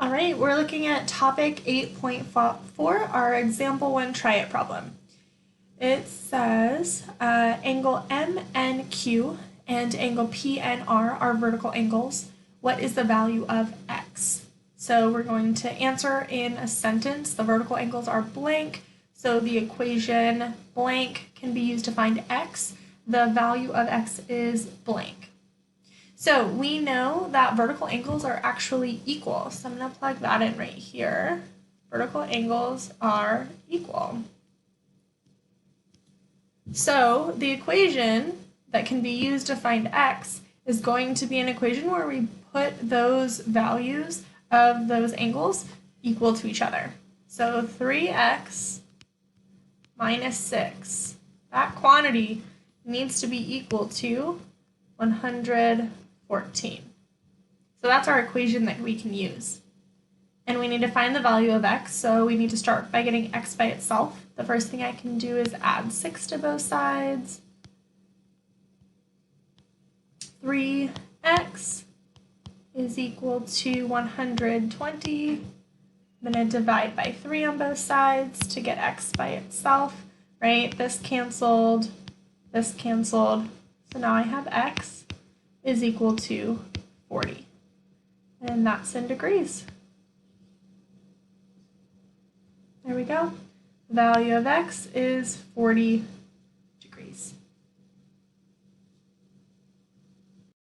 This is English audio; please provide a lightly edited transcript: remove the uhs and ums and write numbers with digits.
All right, we're looking at topic 8.4, our example 1 try it problem. It says angle MNQ and angle PNR are vertical angles. What is the value of x? So we're going to answer in a sentence. The vertical angles are blank, so the equation blank can be used to find x. The value of x is blank. So we know that vertical angles are actually equal. So I'm going to plug that in right here. Vertical angles are equal. So the equation that can be used to find x is going to be an equation where we put those values of those angles equal to each other. So 3x minus 6, that quantity needs to be equal to 114. So that's our equation that we can use. And we need to find the value of x, so we need to start by getting x by itself. The first thing I can do is add 6 to both sides. 3x is equal to 120. I'm going to divide by 3 on both sides to get x by itself, right? This canceled, so now I have x is equal to 40. And that's in degrees. There we go. The value of x is 40